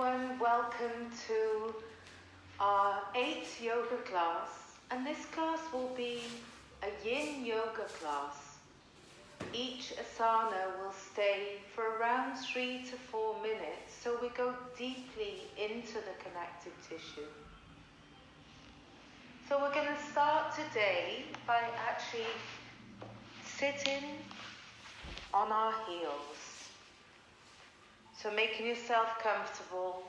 everyone, welcome to our 8th yoga class, and this class will be a yin yoga class. Each asana will stay for around 3 to 4 minutes, so we go deeply into the connective tissue. So we're going to start today by actually sitting on our heels. So making yourself comfortable.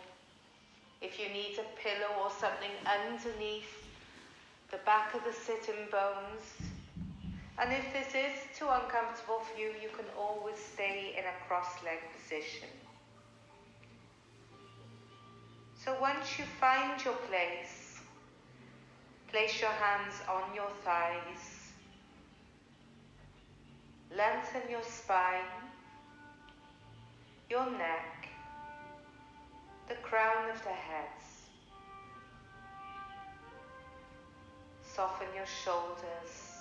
If you need a pillow or something underneath the back of the sitting bones. And if this is too uncomfortable for you, you can always stay in a cross-leg position. So once you find your place, place your hands on your thighs. Lengthen your spine, your neck, the crown of the heads. Soften your shoulders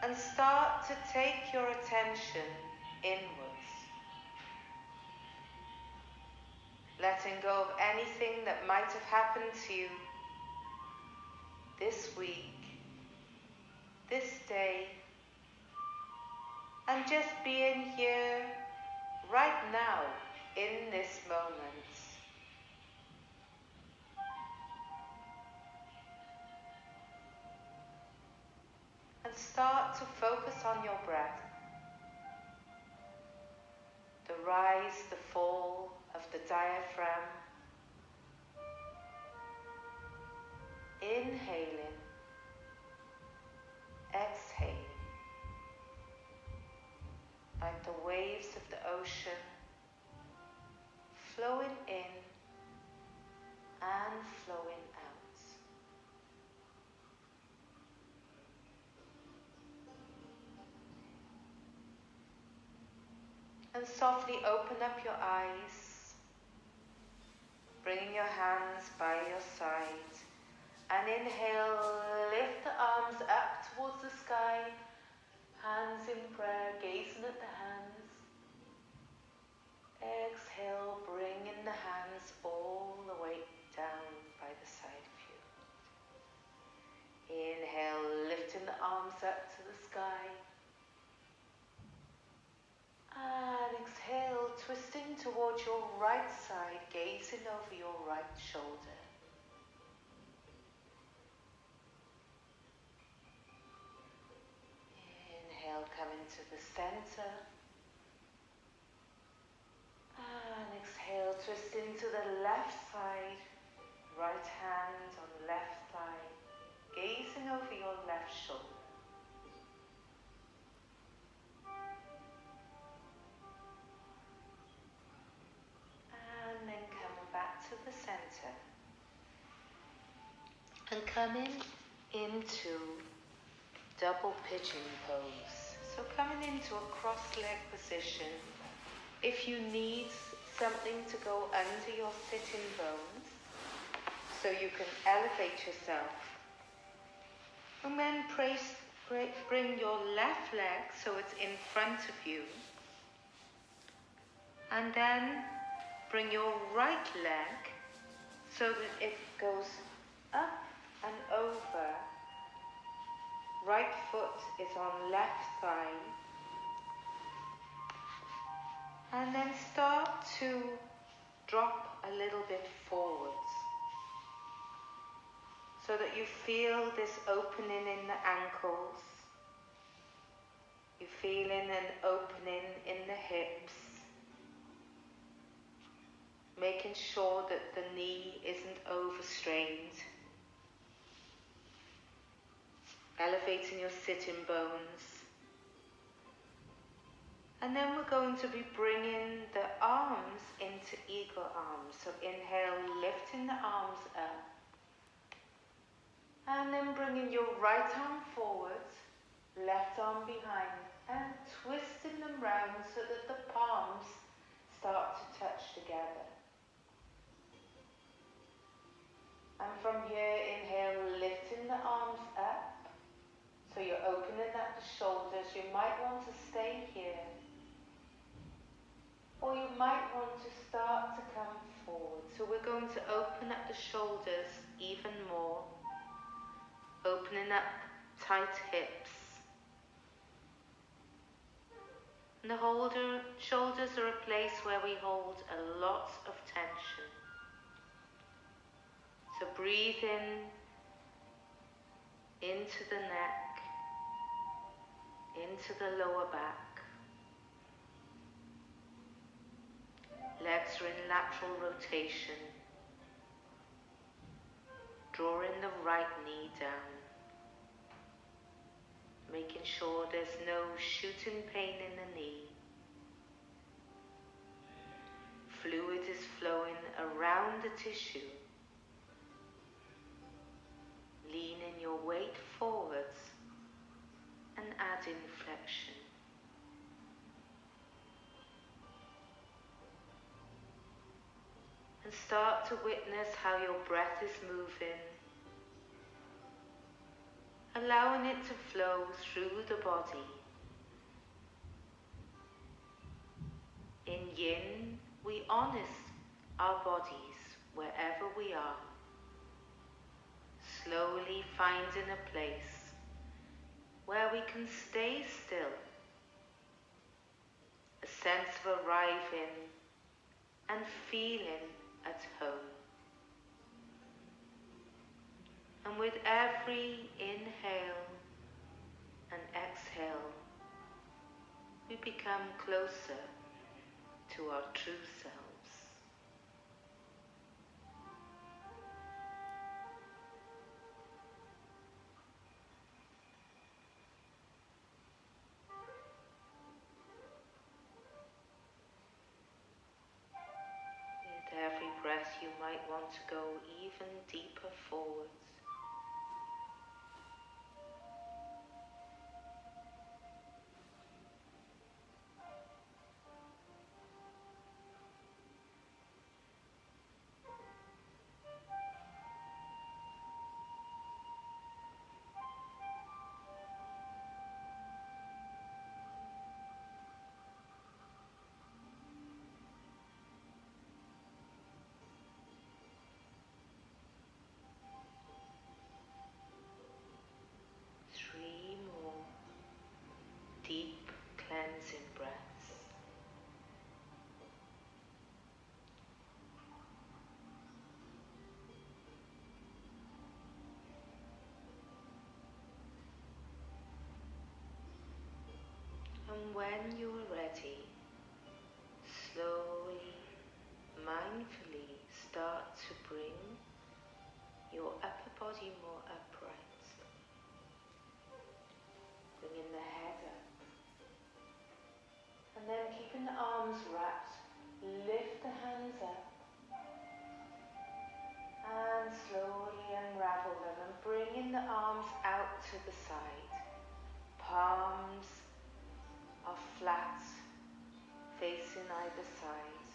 and start to take your attention inwards. Letting go of anything that might have happened to you this week, this day, and just being here right now in this moment. And start to focus on your breath. The rise, the fall of the diaphragm. Inhaling, exhaling. Like the waves of the ocean, flowing in and flowing out. And softly open up your eyes, bringing your hands by your side. And inhale, lift the arms up towards the sky. Hands in prayer, gazing at the hands. Exhale, bringing the hands all the way down by the side of you. Inhale, lifting the arms up to the sky. And exhale, twisting towards your right side, gazing over your right shoulder. Coming to the center. And exhale, twisting to the left side. Right hand on the left thigh. Gazing over your left shoulder. And then coming back to the center. And coming into double pigeon pose. So coming into a cross-leg position. If you need something to go under your sitting bones, so you can elevate yourself. And then bring your left leg so it's in front of you. And then bring your right leg so that it goes up and over. Right foot is on left thigh. And then start to drop a little bit forwards. So that you feel this opening in the ankles. You're feeling an opening in the hips. Making sure that the knee isn't overstrained. Elevating your sitting bones. And then we're going to be bringing the arms into eagle arms. So inhale, lifting the arms up. And then bringing your right arm forward, left arm behind, and twisting them round so that the palms start to touch together. And from here, inhale, lifting the arms up. So you're opening up the shoulders. You might want to stay here. Or you might want to start up tight hips. And the shoulders are a place where we hold a lot of tension. So breathe into the neck, into the lower back. Legs are in lateral rotation. Drawing the right knee down. Making sure there's no shooting pain in the knee. Fluid is flowing around the tissue. Leaning your weight forwards and adding flexion. And start to witness how your breath is moving, allowing it to flow through the body. In Yin, we honor our bodies wherever we are, slowly finding a place where we can stay still, a sense of arriving and feeling at home. And with every inhale and exhale, we become closer to our true selves. With every breath, you might want to go even deeper forwards. Deep cleansing breaths. And when you are ready, slowly, mindfully start to bring your upper body more upright. Bringing the head up. And then keeping the arms wrapped, lift the hands up. And slowly unravel them and bringing the arms out to the side. Palms are flat, facing either side.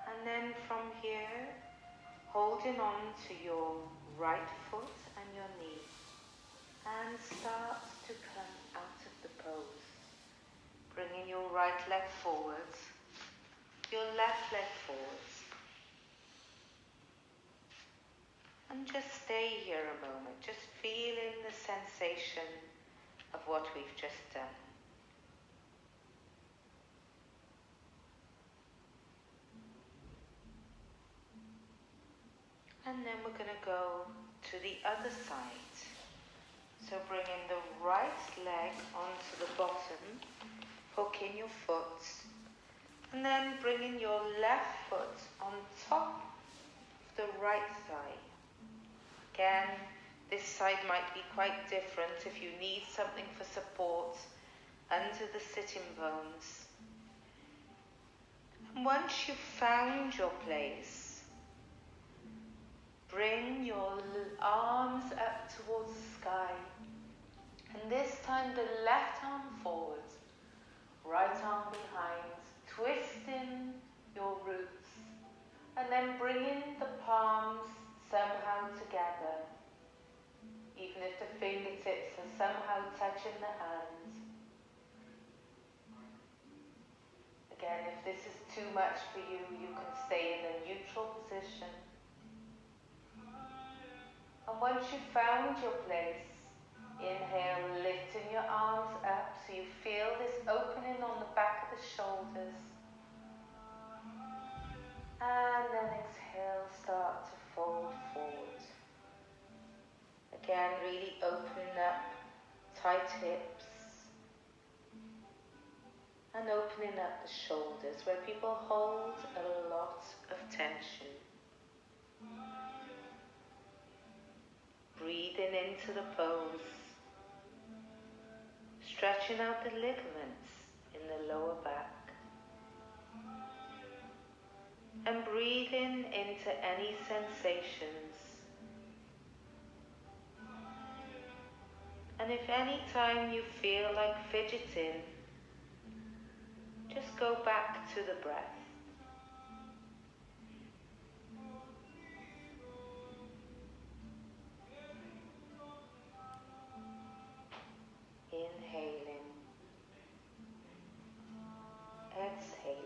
And then from here, holding on to your right foot and your knee, and start to come out of the pose. Bringing your right leg forwards, your left leg forwards. And just stay here a moment, just feeling the sensation of what we've just done. And then we're going to go to the other side. So bringing the right leg onto the bottom, hooking your foot, and then bringing your left foot on top of the right thigh. Again, this side might be quite different if you need something for support under the sitting bones. And once you've found your place, bring your arms up towards the sky. And this time the left arm forwards, right arm behind, twisting your roots. And then bringing the palms somehow together. Even if the fingertips are somehow touching the hands. Again, if this is too much for you, you can stay in a neutral position. you've found your place, inhale, lifting your arms up so you feel this opening on the back of the shoulders. And then exhale, start to fold forward. Again, really opening up tight hips. And opening up the shoulders where people hold a lot of tension. Breathing into the pose. Stretching out the ligaments in the lower back. And breathing into any sensations. And if any time you feel like fidgeting, just go back to the breath. Inhaling. Exhaling.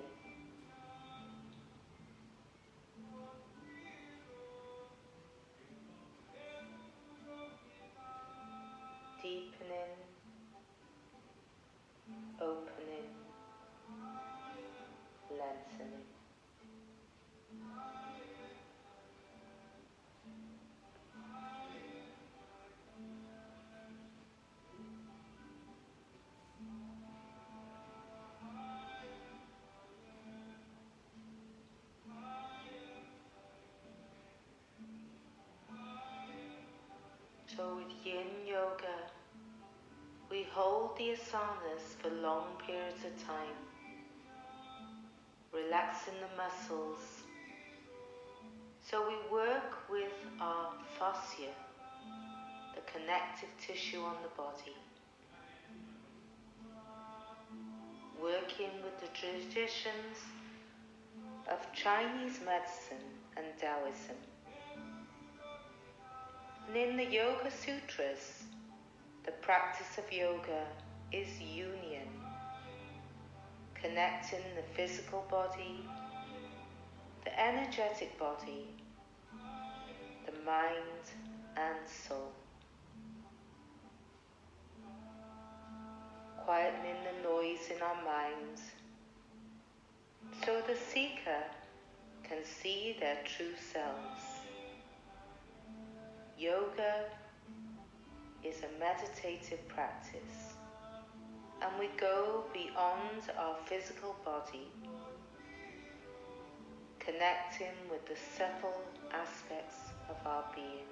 Deepening. Opening. Lengthening. So with Yin Yoga, we hold the asanas for long periods of time, relaxing the muscles. So we work with our fascia, the connective tissue on the body, working with the traditions of Chinese medicine and Taoism. And in the Yoga Sutras, the practice of yoga is union, connecting the physical body, the energetic body, the mind and soul. Quietening the noise in our minds so the seeker can see their true selves. Yoga is a meditative practice, and we go beyond our physical body, connecting with the subtle aspects of our being.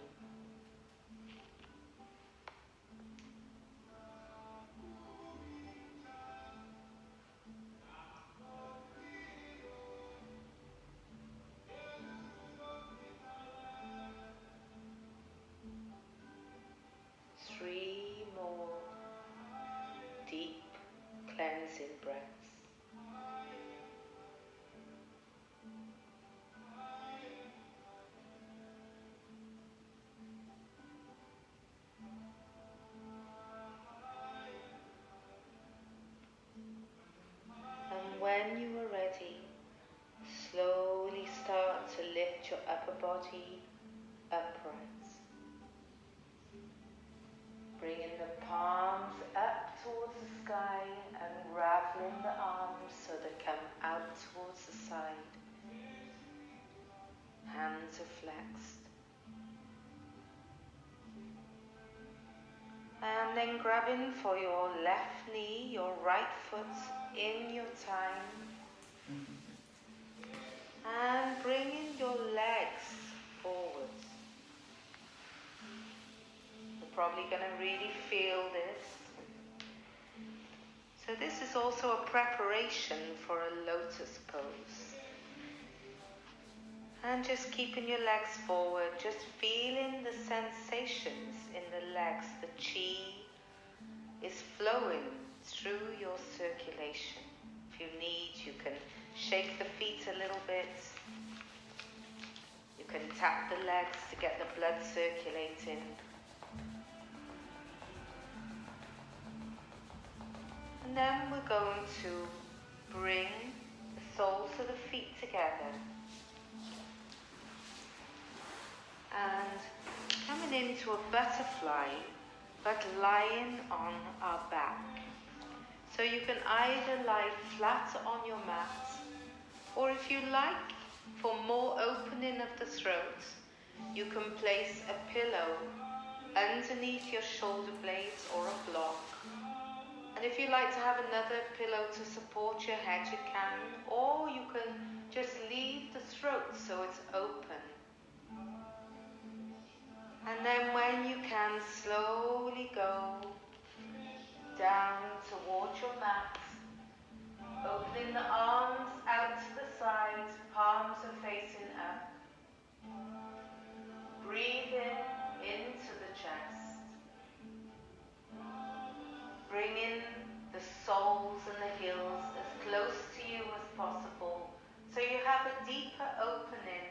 Three more deep cleansing breaths. And when you are ready, slowly start to lift your upper body upright. Bringing the palms up towards the sky, unraveling the arms so they come out towards the side. Hands are flexed. And then grabbing for your left knee, your right foot in your time. And bringing your legs forward. You're probably going to really feel this. So this is also a preparation for a lotus pose. And just keeping your legs forward, just feeling the sensations in the legs. The chi is flowing through your circulation. If you need, you can shake the feet a little bit. You can tap the legs to get the blood circulating. And then we're going to bring the soles of the feet together. And coming into into a butterfly, but lying on our back. So you can either lie flat on your mat, or if you like, for more opening of the throat, you can place a pillow underneath your shoulder blades or a block. And if you like to have another pillow to support your head, you can, or you can just leave the throat so it's open. And then when you can, slowly go down towards your mat, opening the arms out to the side, palms are facing up. Breathing into the chest. Bringing the soles and the heels as close to you as possible, so you have a deeper opening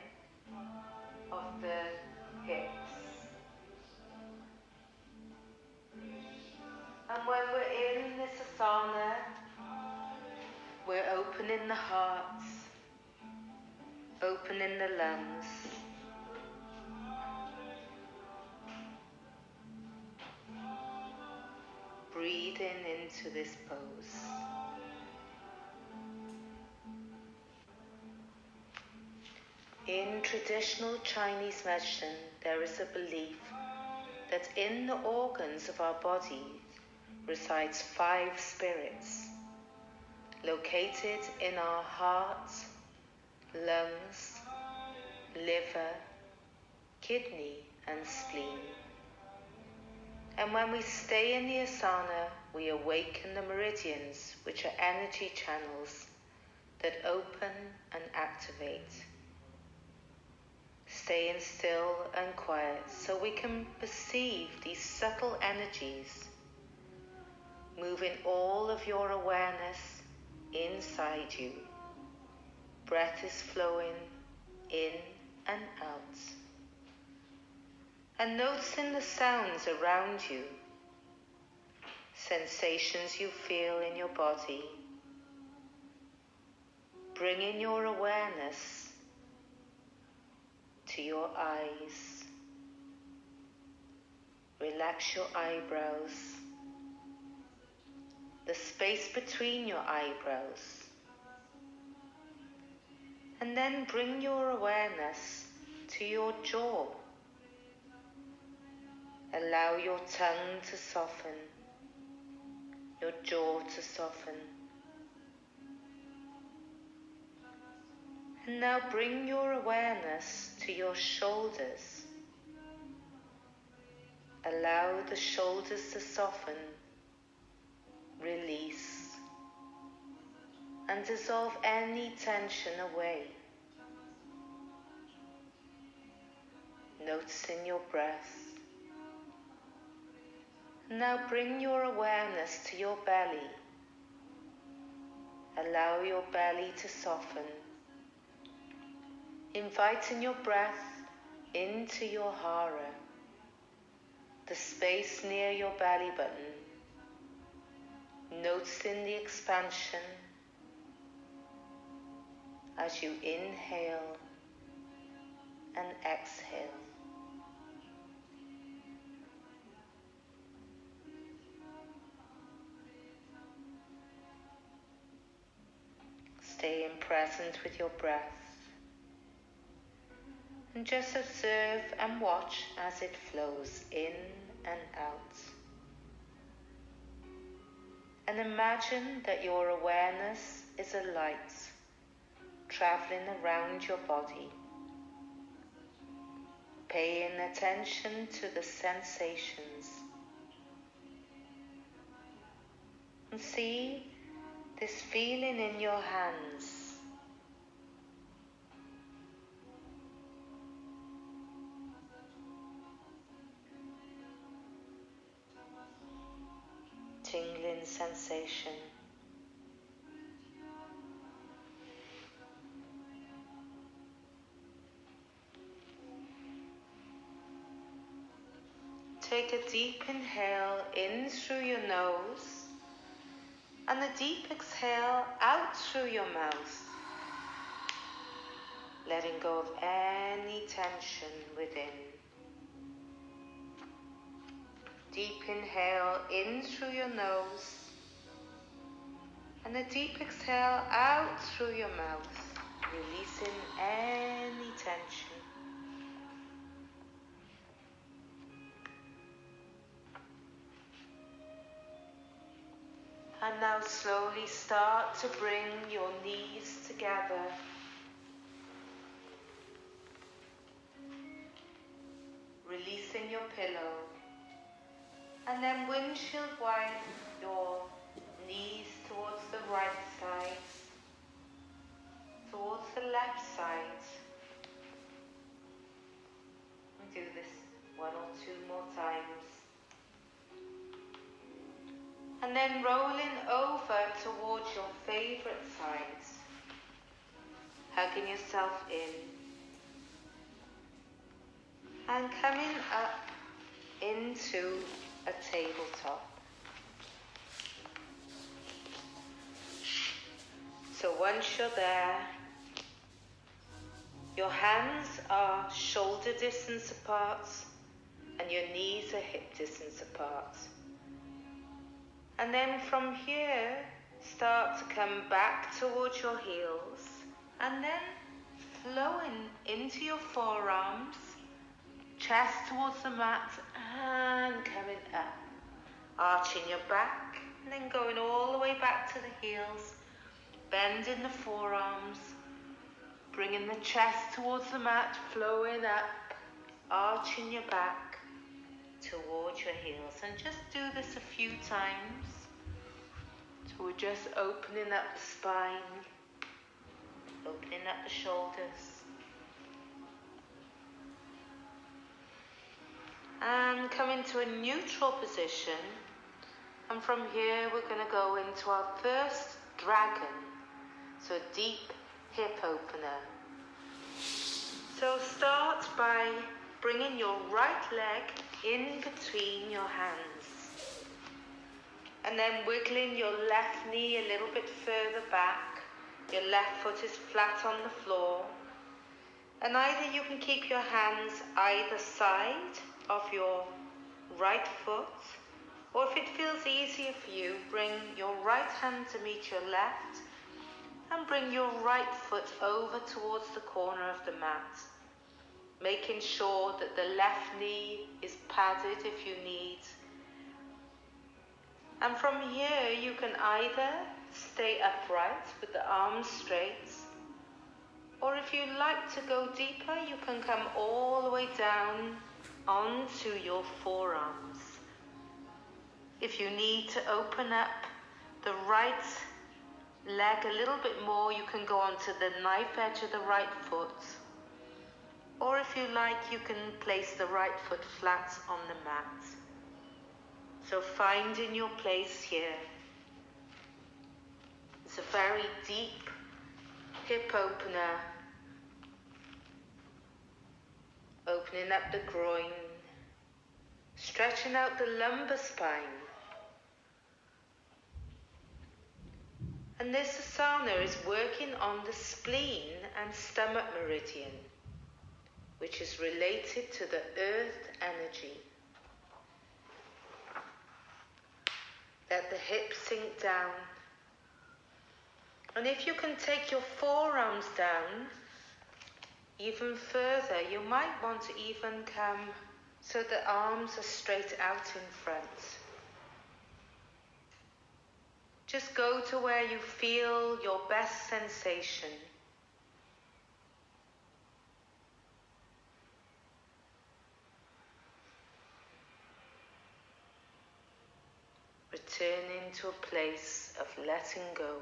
of the hips. And when we're in this asana, we're opening the heart, opening the lungs. Breathing into this pose. In traditional Chinese medicine, there is a belief that in the organs of our body resides 5 spirits, located in our heart, lungs, liver, kidney, and spleen. And when we stay in the asana, we awaken the meridians, which are energy channels that open and activate. Staying still and quiet so we can perceive these subtle energies, moving all of your awareness inside you. Breath is flowing in and out. And noticing the sounds around you, sensations you feel in your body, bringing your awareness to your eyes. Relax your eyebrows, the space between your eyebrows, and then bring your awareness to your jaw. Allow your tongue to soften, your jaw to soften. And now bring your awareness to your shoulders. Allow the shoulders to soften, release, and dissolve any tension away. Noticing your breath. Now bring your awareness to your belly. Allow your belly to soften, inviting your breath into your hara, the space near your belly button, noticing the expansion as you inhale and exhale. Staying present with your breath and just observe and watch as it flows in and out. And imagine that your awareness is a light traveling around your body, paying attention to the sensations. And see this feeling in your hands. Tingling sensation. Take a deep inhale in through your nose and a deep exhale out through your mouth, letting go of any tension within. deep inhale in through your nose and a deep exhale out through your mouth, releasing any tension. And now slowly start to bring your knees together. Releasing your pillow. And then windshield wipe your knees towards the right side, towards the left side. And do this 1 or 2 more times. And then rolling over towards your favorite side, hugging yourself in. And coming up into a tabletop. So once you're there, your hands are shoulder distance apart and your knees are hip distance apart. And then from here, start to come back towards your heels and then flowing into your forearms, chest towards the mat and coming up, arching your back and then going all the way back to the heels, bending the forearms, bringing the chest towards the mat, flowing up, arching your back towards your heels. And just do this a few times. So we're just opening up the spine, opening up the shoulders. And come into a neutral position. And from here we're going to go into our first dragon. So a deep hip opener. So start by bringing your right leg in between your hands. And then wiggling your left knee a little bit further back. Your left foot is flat on the floor. And either you can keep your hands either side of your right foot, or if it feels easier for you, bring your right hand to meet your left and bring your right foot over towards the corner of the mat, making sure that the left knee is padded if you need. And from here you can either stay upright with the arms straight, or if you like to go deeper, you can come all the way down onto your forearms. If you need to open up the right leg a little bit more, you can go onto the knife edge of the right foot. Or if you like, you can place the right foot flat on the mat. So finding your place here. It's a very deep hip opener. Opening up the groin, stretching out the lumbar spine. And this asana is working on the spleen and stomach meridian, which is related to the earth energy. Let the hips sink down. And if you can take your forearms down even further, you might want to even come so the arms are straight out in front. Just go to where you feel your best sensation. Returning to a place of letting go.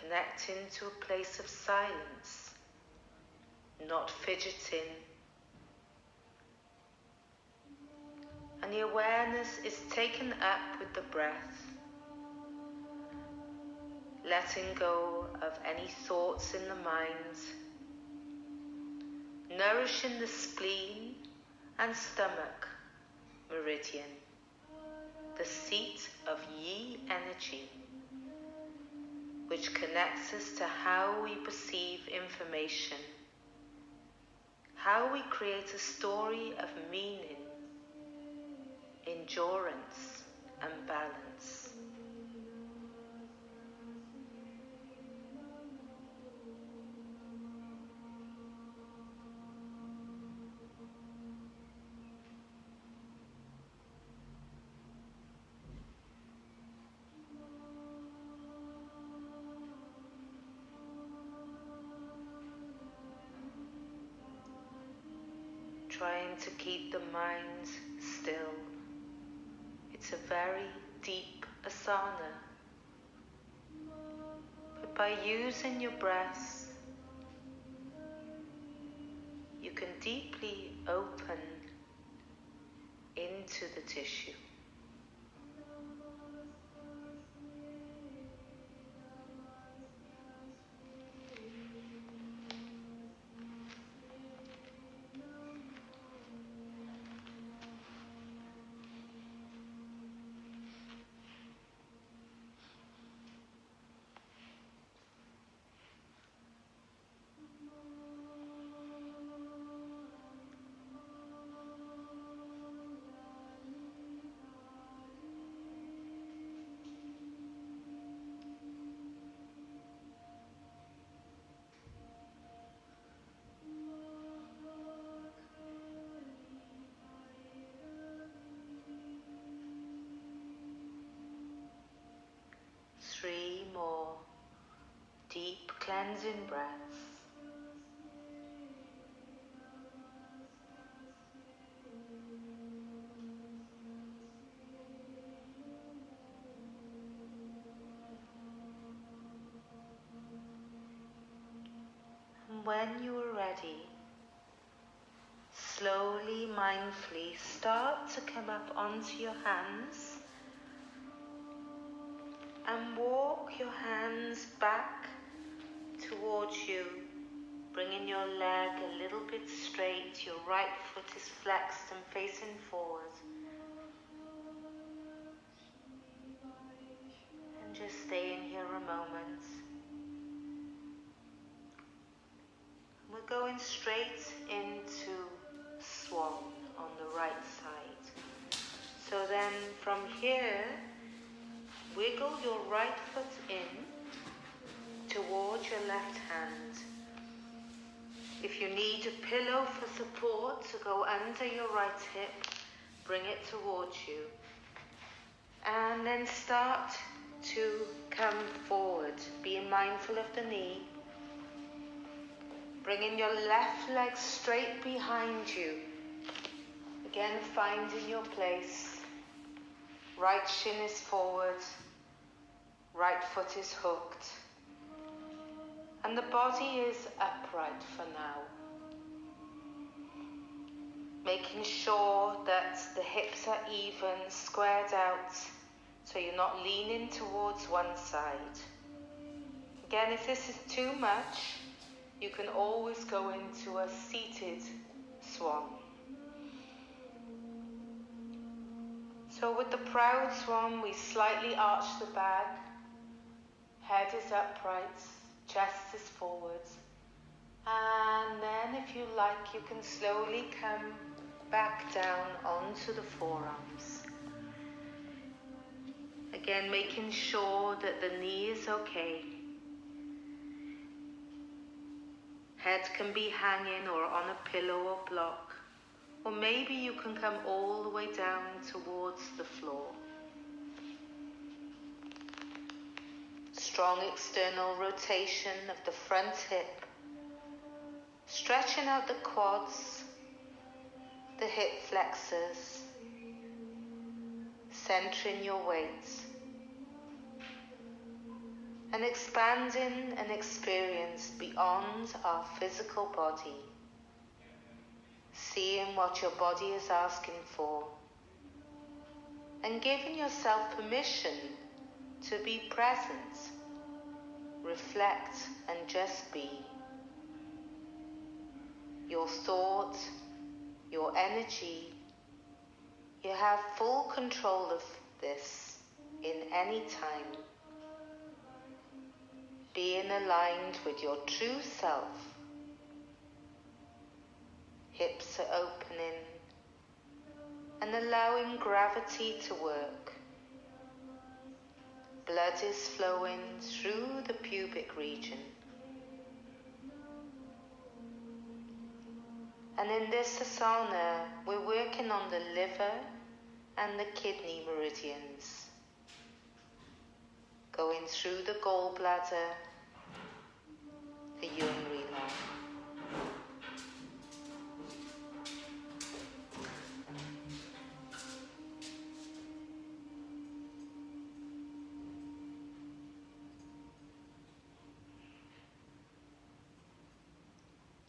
Connecting to a place of silence, not fidgeting. And the awareness is taken up with the breath, letting go of any thoughts in the mind, nourishing the spleen and stomach meridian, the seat of Yi energy, which connects us to how we perceive information how we create a story of meaning, endurance, and balance. Trying to keep the mind still. It's a very deep asana. But by using your breath, you can deeply open into the tissue. Three more deep cleansing breaths. And when you are ready, slowly, mindfully start to come up onto your hands and walk your hands back towards you, bringing your leg a little bit straight. Your right foot is flexed and facing forward. And just stay in here a moment. We're going straight into Swan on the right side. So then from here, wiggle your right foot in towards your left hand. If you need a pillow for support to go under your right hip, bring it towards you. And then start to come forward, being mindful of the knee. Bringing your left leg straight behind you. Again, finding your place. Right shin is forward. Right foot is hooked. And the body is upright for now. Making sure that the hips are even, squared out, so you're not leaning towards one side. Again, if this is too much, you can always go into a seated swan. So with the proud swan, we slightly arch the back, head is upright, chest is forward. And then if you like, you can slowly come back down onto the forearms. Again, making sure that the knee is okay. Head can be hanging or on a pillow or block. Or maybe you can come all the way down towards the floor. Strong external rotation of the front hip. Stretching out the quads, the hip flexors. Centering your weight. And expanding an experience beyond our physical body. Seeing what your body is asking for. And giving yourself permission to be present, reflect and just be. Your thought, your energy, you have full control of this in any time. Being aligned with your true self. hips are opening and allowing gravity to work. Blood is flowing through the pubic region. And in this asana, we're working on the liver and the kidney meridians, going through the gallbladder, the urinary line.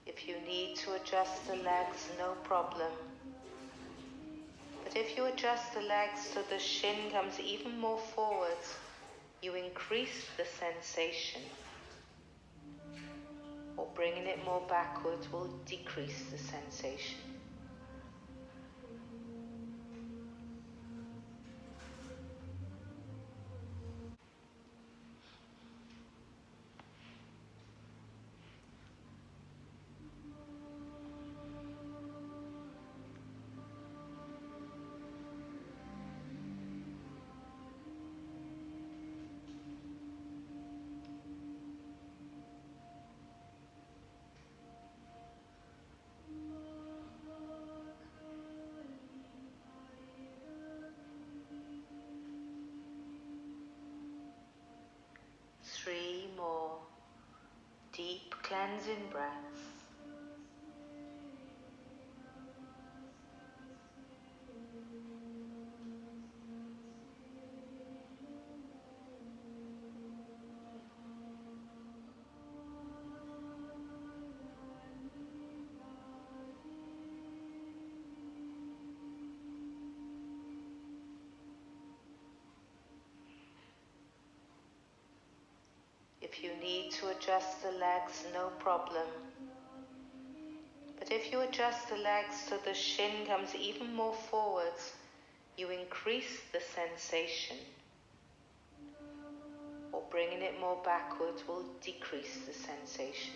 If you need to adjust the legs, no problem. But if you adjust the legs so the shin comes even more forwards, you increase the sensation. Or bringing it more backwards will decrease the sensation. Three more deep cleansing breaths. If you need to adjust the legs, no problem. But if you adjust the legs so the shin comes even more forwards, you increase the sensation. Or bringing it more backwards will decrease the sensation.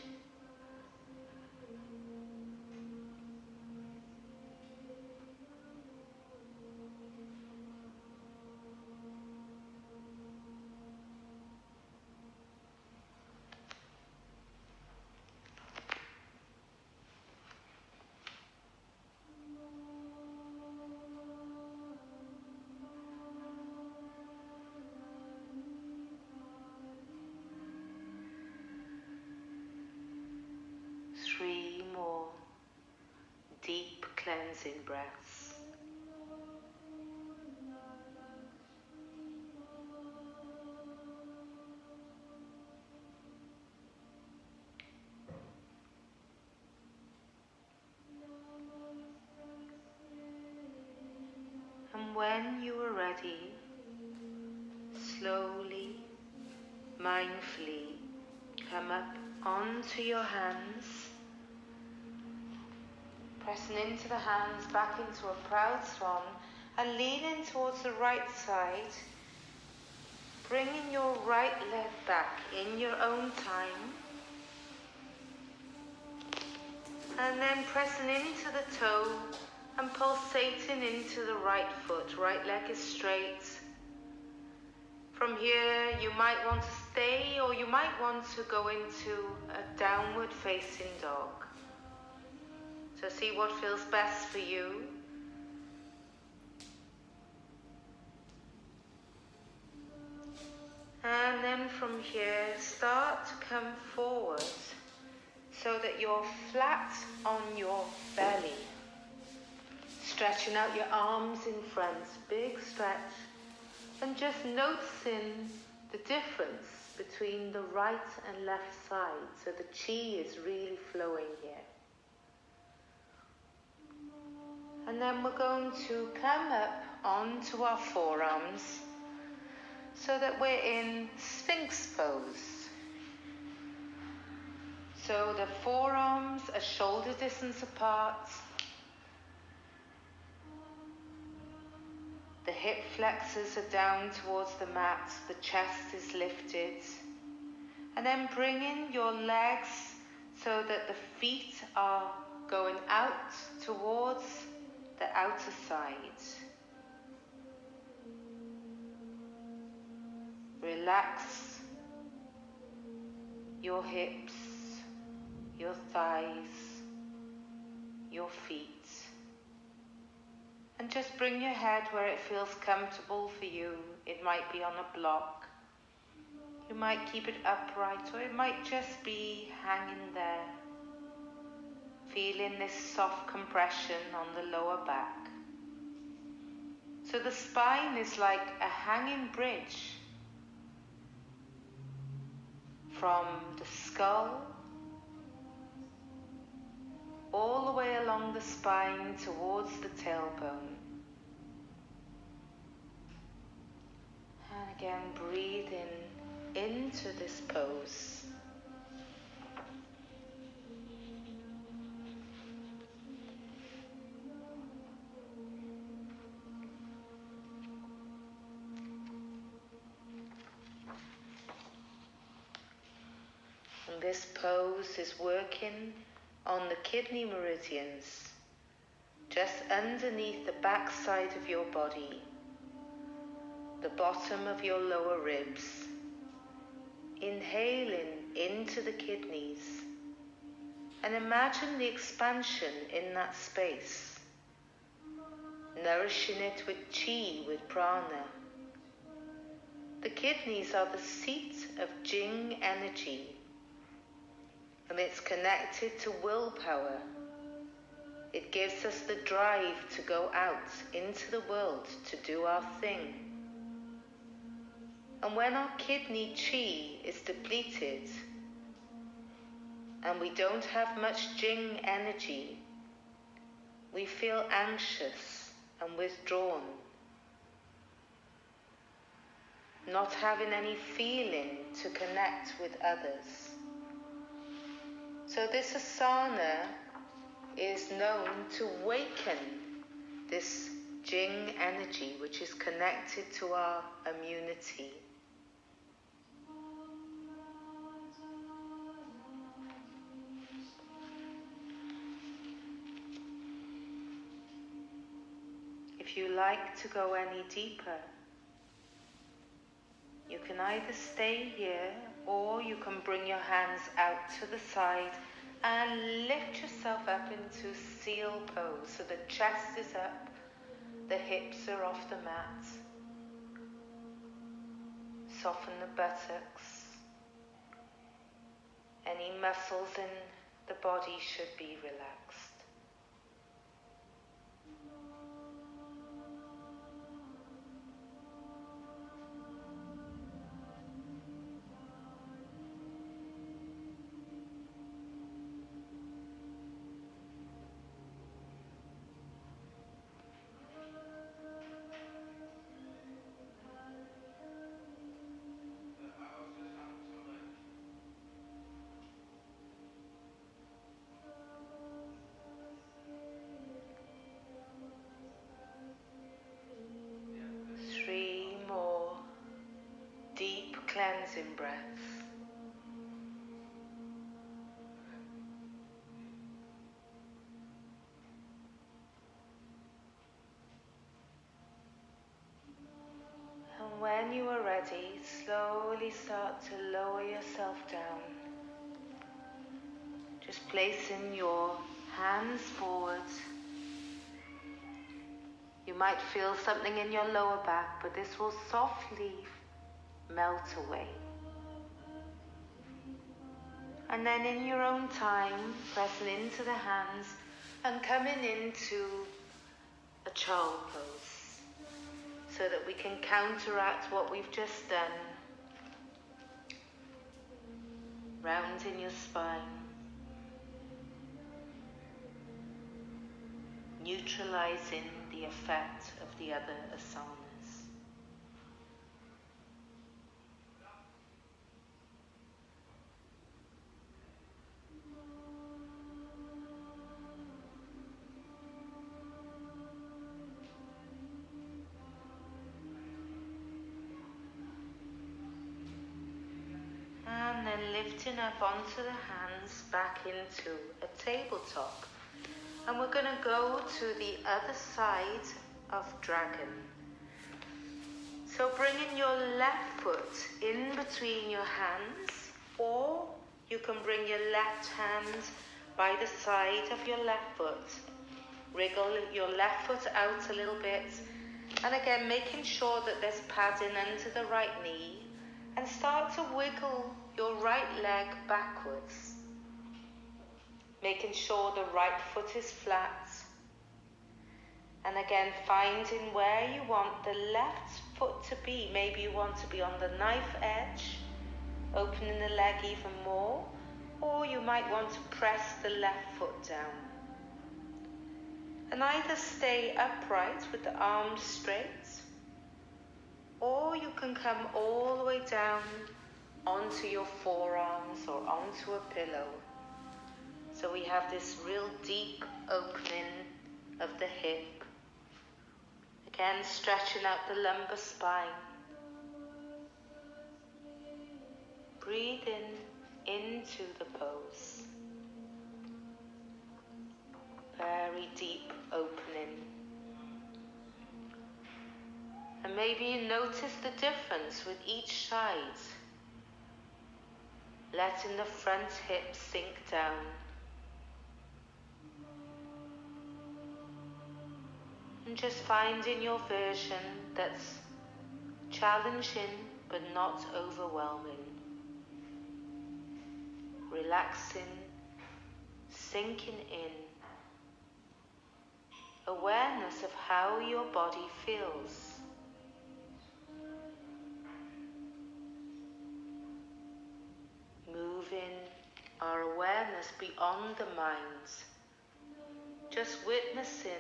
Three more deep cleansing breaths. And when you are ready, slowly, mindfully come up onto your hands, pressing into the hands back into a proud swan and leaning towards the right side, bringing your right leg back in your own time, and then pressing into the toe and pulsating into the right foot. Right leg is straight. From here you might want to stay, or you might want to go into a downward facing dog. So see what feels best for you. And then from here, start to come forward so that you're flat on your belly. Stretching out your arms in front, big stretch. And just noticing the difference between the right and left side. So the chi is really flowing here. And then we're going to come up onto our forearms so that we're in Sphinx pose. So the forearms are shoulder distance apart. The hip flexors are down towards the mat, the chest is lifted. And then bring in your legs so that the feet are going out towards the outer side. Relax your hips, your thighs, your feet. And just bring your head where it feels comfortable for you. It might be on a block. You might keep it upright, or it might just be hanging there. Feeling this soft compression on the lower back. So the spine is like a hanging bridge from the skull all the way along the spine towards the tailbone. And again, breathing into this pose. And this pose is working on the kidney meridians, just underneath the back side of your body, the bottom of your lower ribs. Inhaling into the kidneys and imagine the expansion in that space, nourishing it with chi, with prana. The kidneys are the seat of Jing energy, and it's connected to willpower. It gives us the drive to go out into the world to do our thing. And when our kidney chi is depleted and we don't have much Jing energy, we feel anxious and withdrawn, not having any feeling to connect with others. So this asana is known to waken this Jing energy, which is connected to our immunity. If you like to go any deeper, you can either stay here or you can bring your hands out to the side and lift yourself up into seal pose. So the chest is up, the hips are off the mat. Soften the buttocks. Any muscles in the body should be relaxed. Cleansing breaths. And when you are ready, slowly start to lower yourself down. Just placing your hands forward. You might feel something in your lower back, but this will softly melt away. And then in your own time, pressing into the hands and coming into a child pose so that we can counteract what we've just done. Rounding your spine, neutralizing the effect of the other asanas. And then lifting up onto the hands back into a tabletop And we're going to go to the other side of dragon. So bringing your left foot in between your hands, or you can bring your left hand by the side of your left foot. Wriggle your left foot out a little bit, and again making sure that there's padding under the right knee, and start to wiggle your right leg backwards, making sure the right foot is flat, and again finding where you want the left foot to be. Maybe you want to be on the knife edge, opening the leg even more, or you might want to press the left foot down. And either stay upright with the arms straight, or you can come all the way down onto your forearms or onto a pillow. So we have this real deep opening of the hip. Again, stretching out the lumbar spine. Breathing into the pose. Very deep opening. And maybe you notice the difference with each side. Letting the front hip sink down. And just finding your version that's challenging but not overwhelming. Relaxing, sinking in. Awareness of how your body feels. Moving our awareness beyond the mind. Just witnessing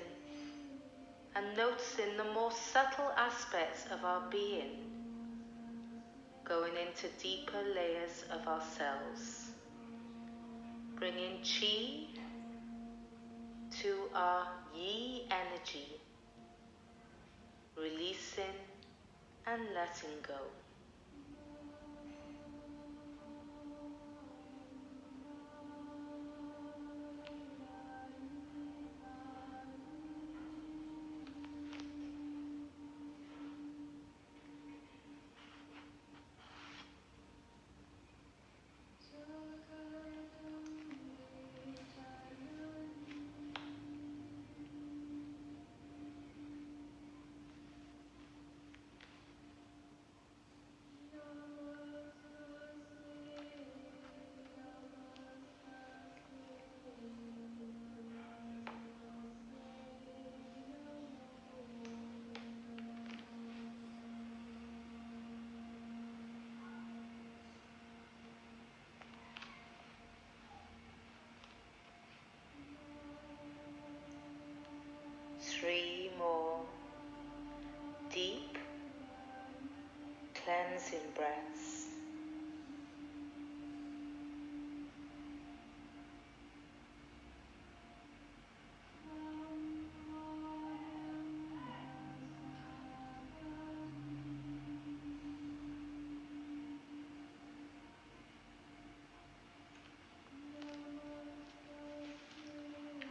and noticing the more subtle aspects of our being. Going into deeper layers of ourselves. Bringing chi to our yi energy, releasing and letting go. Three more deep, cleansing breaths.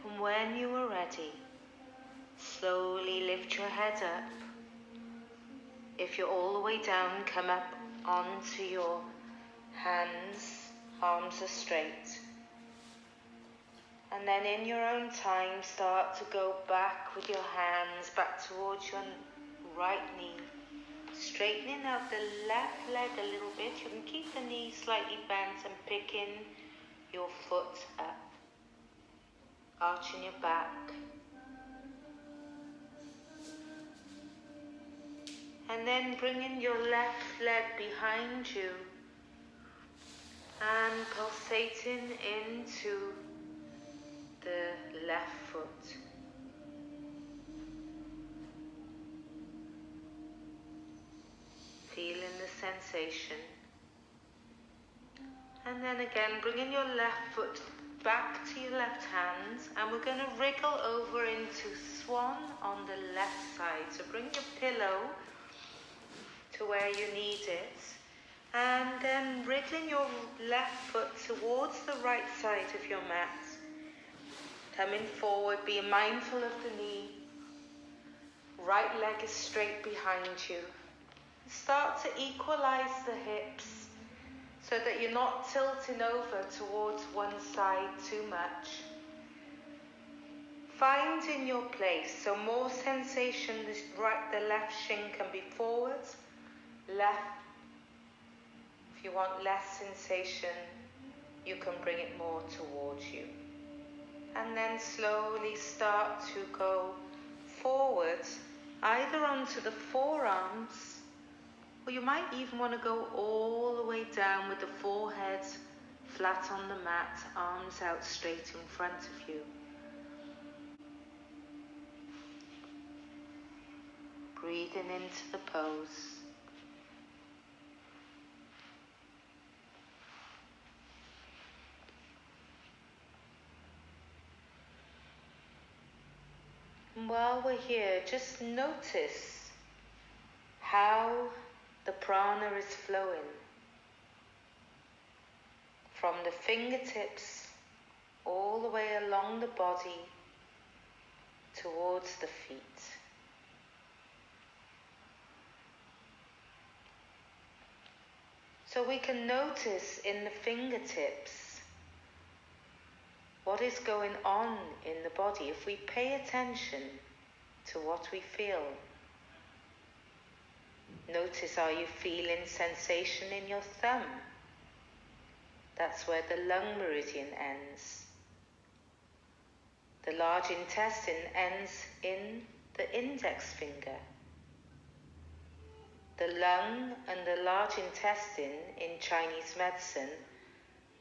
And when you are ready, slowly lift your head up. If you're all the way down, come up onto your hands, arms are straight. And then in your own time, start to go back with your hands back towards your right knee. Straightening out the left leg a little bit. You can keep the knee slightly bent and picking your foot up. Arching your back. And then bringing your left leg behind you and pulsating into the left foot. Feeling the sensation. And then again, bringing your left foot back to your left hand, and we're going to wriggle over into swan on the left side. So bring your pillow to where you need it, and then wriggling your left foot towards the right side of your mat, Coming forward, being mindful of the knee. Right leg is straight behind you. Start to equalize the hips so that you're not tilting over towards one side too much. Finding your place, so more sensation, the left shin can be forward, left. If you want less sensation, you can bring it more towards you. And then slowly start to go forward, either onto the forearms, or you might even want to go all the way down with the forehead flat on the mat, arms out straight in front of you. Breathing into the pose. And while we're here, just notice how the prana is flowing from the fingertips all the way along the body towards the feet. So we can notice in the fingertips what is going on in the body if we pay attention to what we feel. Notice, are you feeling sensation in your thumb? That's where the lung meridian ends. The large intestine ends in the index finger. The lung and the large intestine in Chinese medicine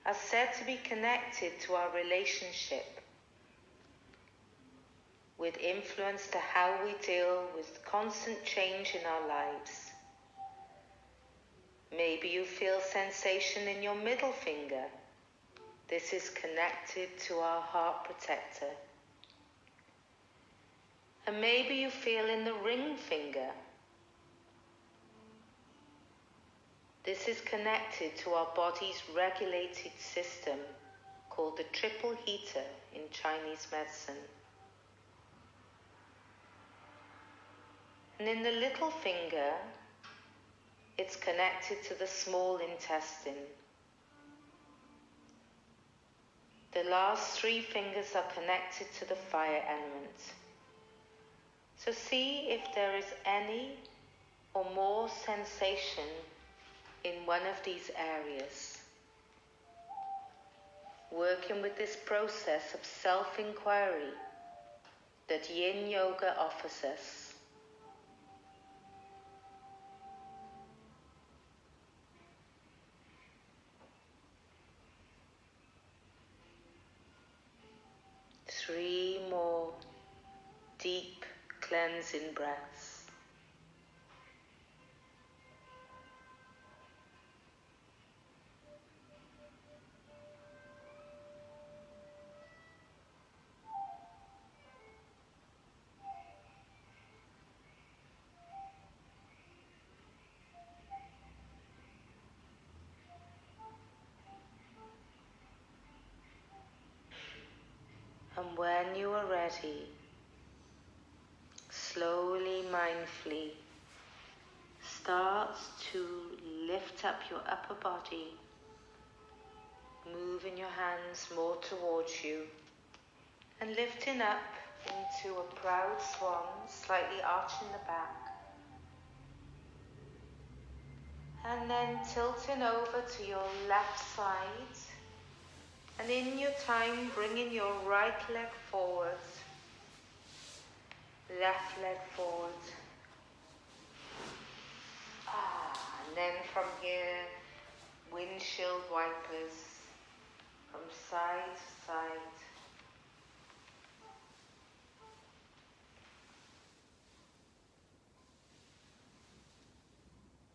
are said to be connected to our relationship, with influence to how we deal with constant change in our lives. Maybe you feel sensation in your middle finger. This is connected to our heart protector. And maybe you feel in the ring finger. This is connected to our body's regulated system called the triple heater in Chinese medicine. And in the little finger, it's connected to the small intestine. The last three fingers are connected to the fire element. So see if there is any or more sensation in one of these areas. Working with this process of self-inquiry that Yin Yoga offers us. Three more deep cleansing breaths. And when you are ready, slowly, mindfully, start to lift up your upper body, moving your hands more towards you, and lifting up into a proud swan, slightly arching the back. And then tilting over to your left side. And in your time, bringing your right leg forward, left leg forward. And then from here, windshield wipers from side to side.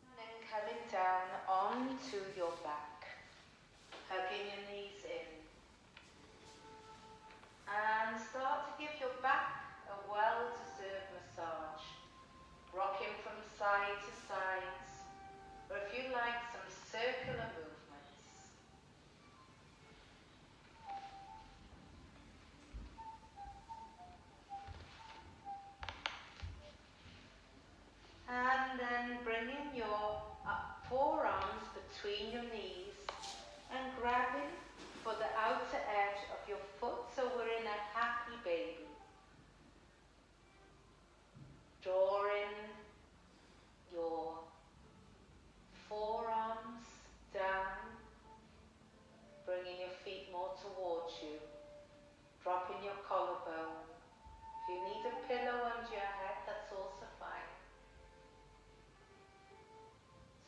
And then coming down onto your back, hugging your knees in. And start to give your back a well-deserved massage. Rocking from side to side, or if you like, some circular movements. you. Dropping your collarbone. If you need a pillow under your head, that's also fine.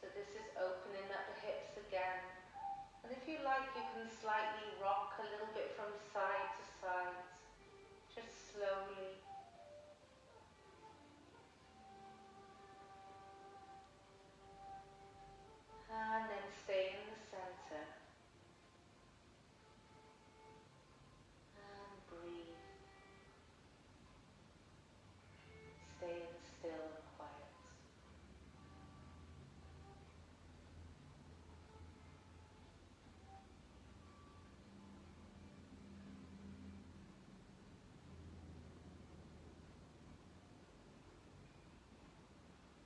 So this is opening up the hips again. And if you like, you can slightly rock a little bit from side to side, just slowly. And then stay in the center. And breathe. Staying still and quiet.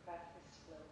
Breath is flowing.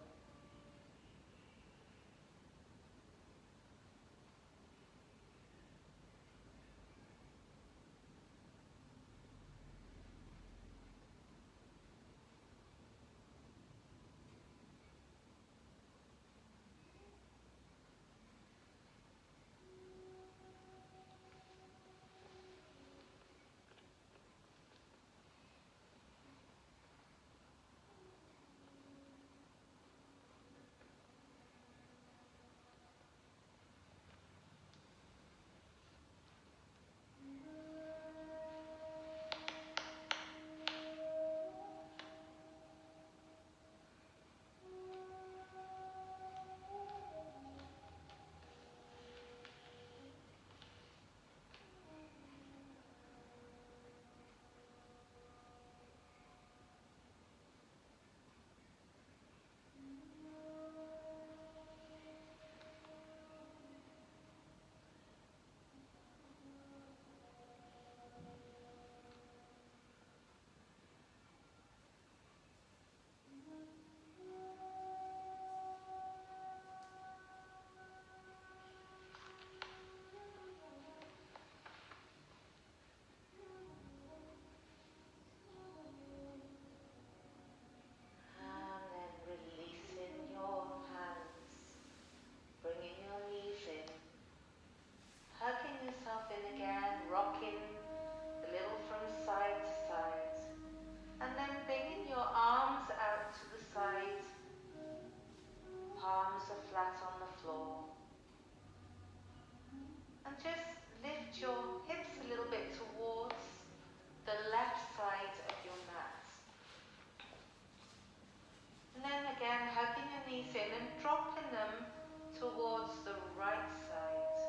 And then releasing your hands, bringing your knees in, hugging yourself in again, rocking a little from side to side, and then bringing your arms out to the side, palms are flat on the floor, and just lift your hips a little bit towards the left side of your mat. And then again, hugging your knees in and dropping them towards the right side,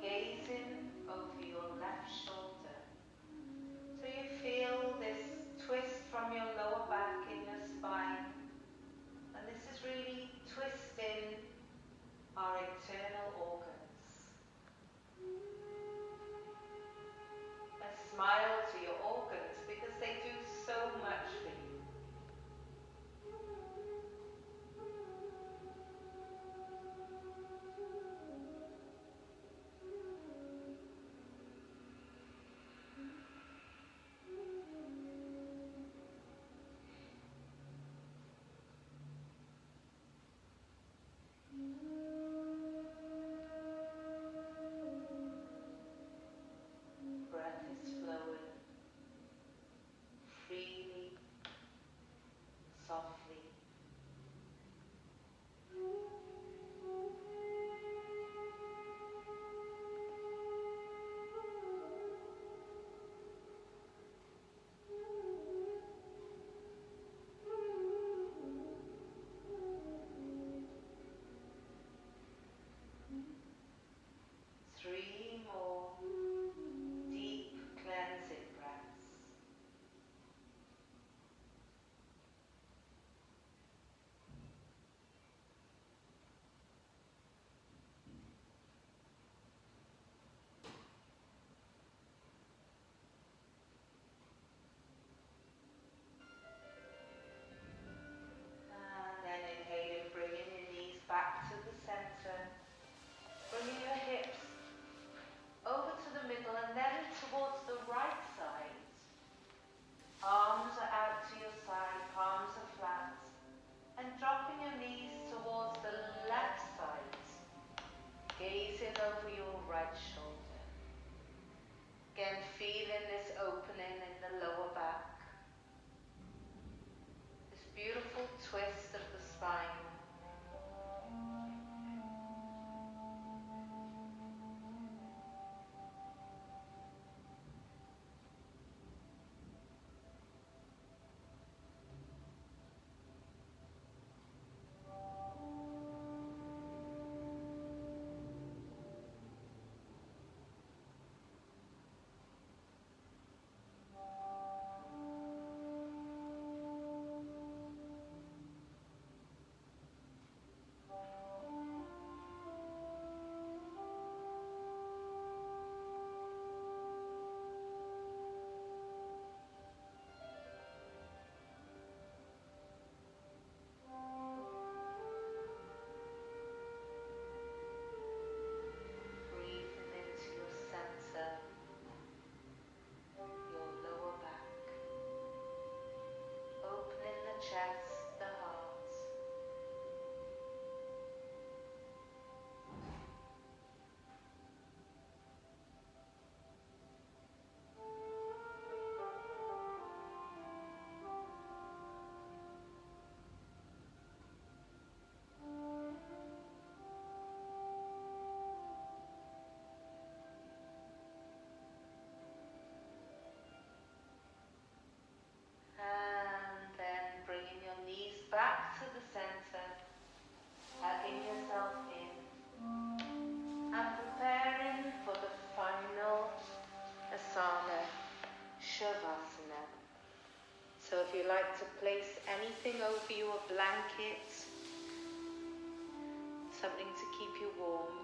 gazing over your left shoulder. So you feel this twist from your lower back in your spine. And this is really twisting our internal organs. A smile to your organs because they do so much for you. Breath is flowing freely, softly. Three more deep cleansing breaths. And then inhaling, bringing your knees back to the center, bringing your hips over to the middle and then towards the right side. Arms are out to your side, palms are flat, and dropping your knees towards the left side, gazing over your right shoulder. Again, feeling this opening in the lower back. This beautiful twist of the spine. Breathing into your center, your lower back, opening the chest, the heart. And then bringing your knees back to the center, hugging yourself in, and preparing for the final asana, Shavasana. So if you like to place anything over you, a blanket, something to keep you warm.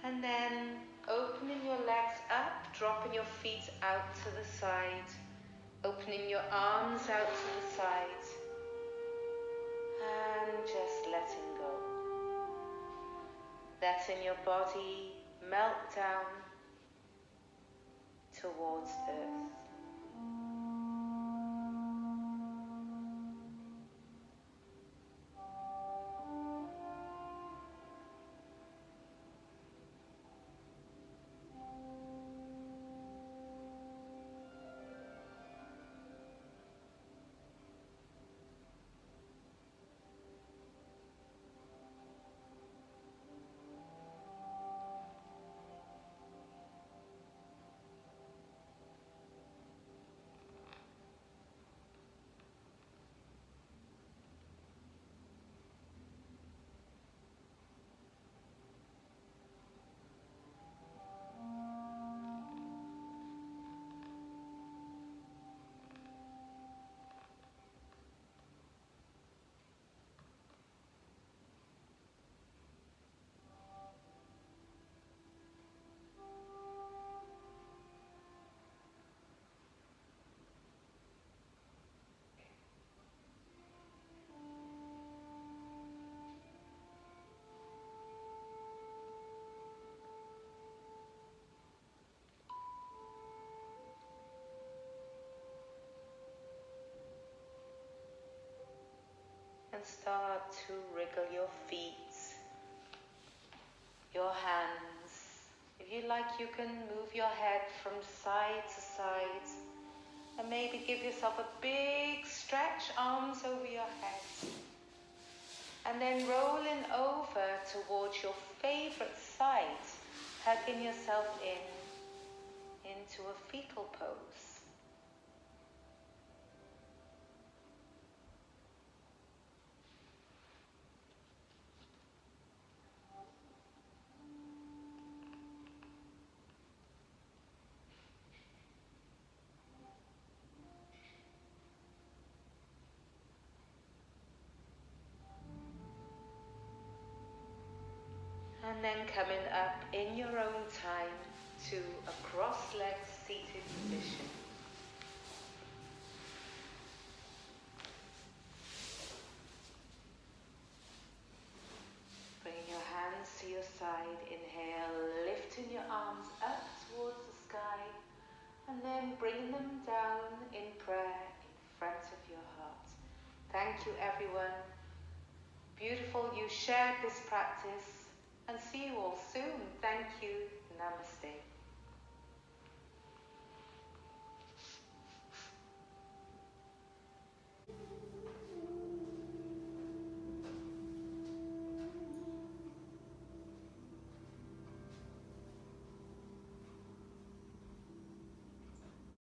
And then opening your legs up, dropping your feet out to the side, opening your arms out to the side, and just letting go. Letting your body melt down towards earth. And start to wriggle your feet, your hands. If you like, you can move your head from side to side and maybe give yourself a big stretch, arms over your head. And then rolling over towards your favorite side, hugging yourself into a fetal pose. And then coming up in your own time to a cross-legged seated position. Bringing your hands to your side, inhale, lifting your arms up towards the sky, and then bringing them down in prayer in front of your heart. Thank you, everyone. Beautiful you shared this practice. And see you all soon. Thank you. Namaste.